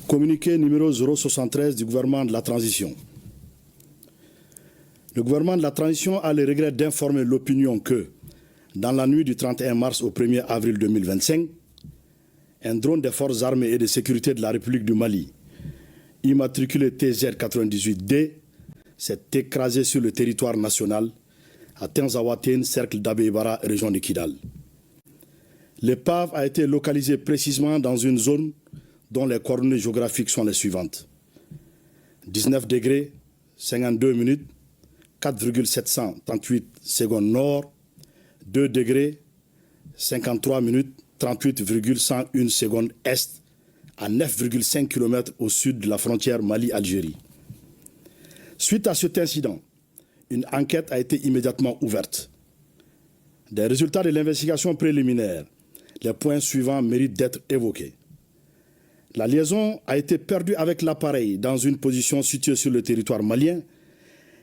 Communiqué numéro 073 du gouvernement de la transition. Le gouvernement de la transition a le regret d'informer l'opinion que, dans la nuit du 31 mars au 1er avril 2025, un drone des forces armées et de sécurité de la République du Mali, immatriculé TZ98D, s'est écrasé sur le territoire national à Tinzawaten, cercle d'Abé-Ibara, région de Kidal. L'épave a été localisée précisément dans une zone dont les coordonnées géographiques sont les suivantes. 19 degrés, 52 minutes, 4,738 secondes nord, 2 degrés, 53 minutes, 38,101 secondes est, à 9,5 km au sud de la frontière Mali-Algérie. Suite à cet incident, une enquête a été immédiatement ouverte. Des résultats de l'investigation préliminaire, les points suivants méritent d'être évoqués. La liaison a été perdue avec l'appareil dans une position située sur le territoire malien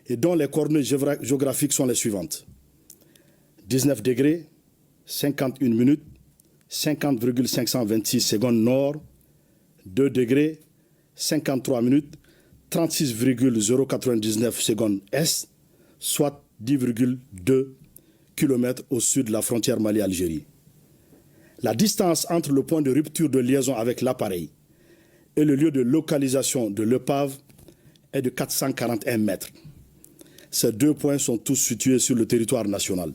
et dont les coordonnées géographiques sont les suivantes. 19 degrés, 51 minutes, 50,526 secondes nord, 2 degrés, 53 minutes, 36,099 secondes est, soit 10,2 km au sud de la frontière Mali-Algérie. La distance entre le point de rupture de liaison avec l'appareil et le lieu de localisation de l'épave est de 441 mètres. Ces deux points sont tous situés sur le territoire national.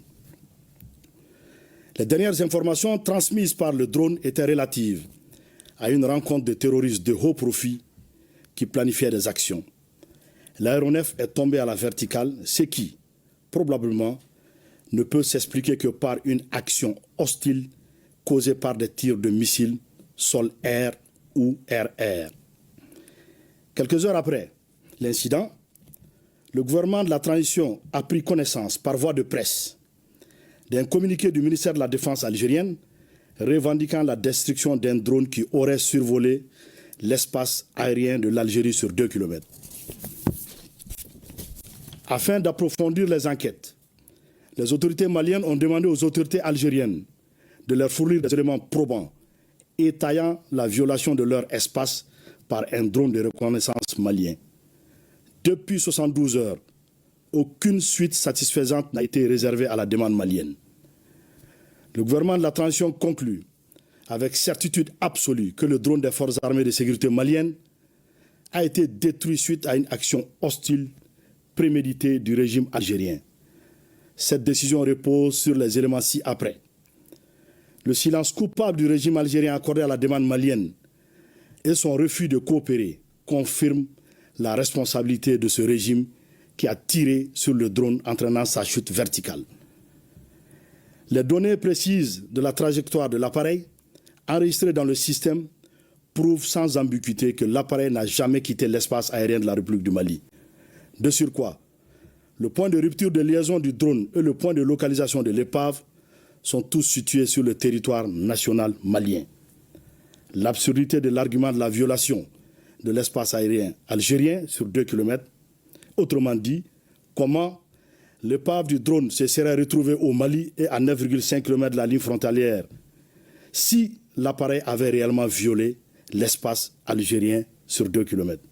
Les dernières informations transmises par le drone étaient relatives à une rencontre de terroristes de haut profil qui planifiaient des actions. L'aéronef est tombé à la verticale, ce qui, probablement, ne peut s'expliquer que par une action hostile causée par des tirs de missiles sol-air ou air-air. Quelques heures après l'incident, le gouvernement de la transition a pris connaissance par voie de presse d'un communiqué du ministère de la Défense algérienne revendiquant la destruction d'un drone qui aurait survolé l'espace aérien de l'Algérie sur 2 km. Afin d'approfondir les enquêtes, les autorités maliennes ont demandé aux autorités algériennes de leur fournir des éléments probants étayant la violation de leur espace par un drone de reconnaissance malien. Depuis 72 heures, aucune suite satisfaisante n'a été réservée à la demande malienne. Le gouvernement de la transition conclut avec certitude absolue que le drone des forces armées de sécurité maliennes a été détruit suite à une action hostile préméditée du régime algérien. Cette décision repose sur les éléments ci-après. Le silence coupable du régime algérien accordé à la demande malienne et son refus de coopérer confirment la responsabilité de ce régime qui a tiré sur le drone entraînant sa chute verticale. Les données précises de la trajectoire de l'appareil enregistrées dans le système prouvent sans ambiguïté que l'appareil n'a jamais quitté l'espace aérien de la République du Mali. De surcroît, le point de rupture de liaison du drone et le point de localisation de l'épave sont tous situés sur le territoire national malien. L'absurdité de l'argument de la violation de l'espace aérien algérien sur 2 km, autrement dit, comment l'épave du drone se serait retrouvée au Mali et à 9,5 km de la ligne frontalière si l'appareil avait réellement violé l'espace algérien sur 2 km.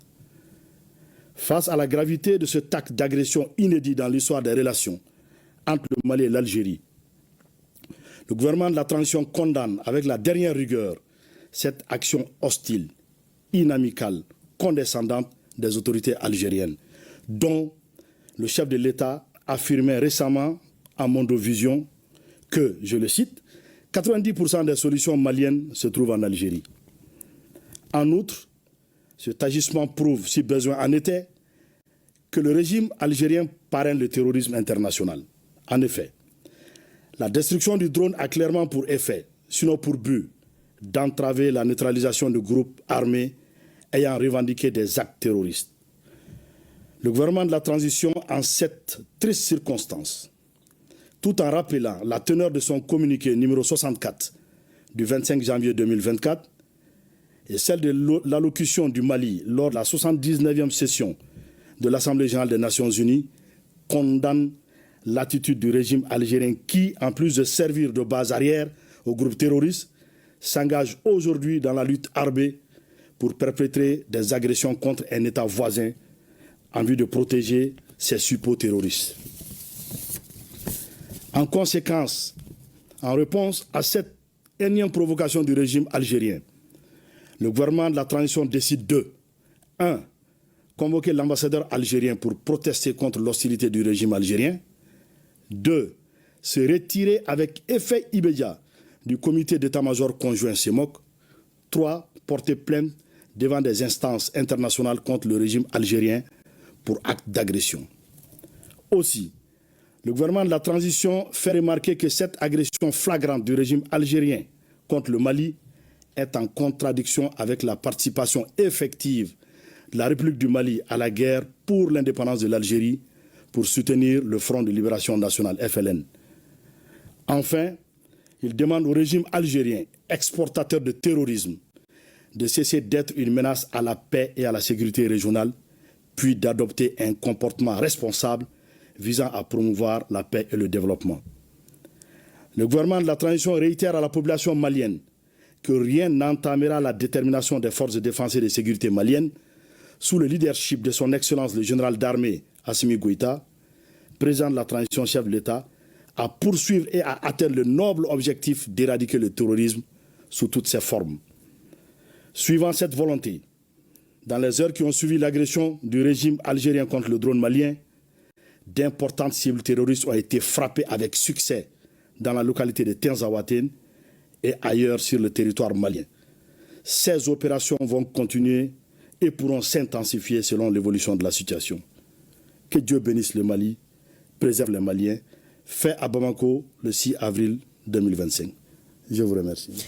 Face à la gravité de cet acte d'agression inédit dans l'histoire des relations entre le Mali et l'Algérie, le gouvernement de la transition condamne avec la dernière rigueur cette action hostile, inamicale, condescendante des autorités algériennes, dont le chef de l'État affirmait récemment à Mondovision que, je le cite, 90% des solutions maliennes se trouvent en Algérie. En outre, cet agissement prouve, si besoin en était, que le régime algérien parraine le terrorisme international. En effet, la destruction du drone a clairement pour effet, sinon pour but, d'entraver la neutralisation de groupes armés ayant revendiqué des actes terroristes. Le gouvernement de la transition, en cette triste circonstance, tout en rappelant la teneur de son communiqué numéro 64 du 25 janvier 2024 et celle de l'allocution du Mali lors de la 79e session de l'Assemblée générale des Nations unies, condamne l'attitude du régime algérien qui, en plus de servir de base arrière aux groupes terroristes, s'engage aujourd'hui dans la lutte armée pour perpétrer des agressions contre un État voisin en vue de protéger ses suppôts terroristes. En conséquence, en réponse à cette énième provocation du régime algérien, le gouvernement de la transition décide de 1. Convoquer l'ambassadeur algérien pour protester contre l'hostilité du régime algérien. 2. Se retirer avec effet immédiat du comité d'état-major conjoint CEMOC. 3. Porter plainte devant des instances internationales contre le régime algérien pour acte d'agression. Aussi, le gouvernement de la transition fait remarquer que cette agression flagrante du régime algérien contre le Mali est en contradiction avec la participation effective de la République du Mali à la guerre pour l'indépendance de l'Algérie pour soutenir le Front de Libération Nationale, FLN. Enfin, il demande au régime algérien, exportateur de terrorisme, de cesser d'être une menace à la paix et à la sécurité régionale, puis d'adopter un comportement responsable visant à promouvoir la paix et le développement. Le gouvernement de la transition réitère à la population malienne que rien n'entamera la détermination des forces de défense et de sécurité maliennes sous le leadership de son Excellence le général d'armée Assimi Goïta, président de la transition, chef de l'État, à poursuivre et à atteindre le noble objectif d'éradiquer le terrorisme sous toutes ses formes. Suivant cette volonté, dans les heures qui ont suivi l'agression du régime algérien contre le drone malien, d'importantes cibles terroristes ont été frappées avec succès dans la localité de Tinzaouatène et ailleurs sur le territoire malien. Ces opérations vont continuer et pourront s'intensifier selon l'évolution de la situation. Que Dieu bénisse le Mali, préserve les Maliens. Fait à Bamako le 6 avril 2025. Je vous remercie.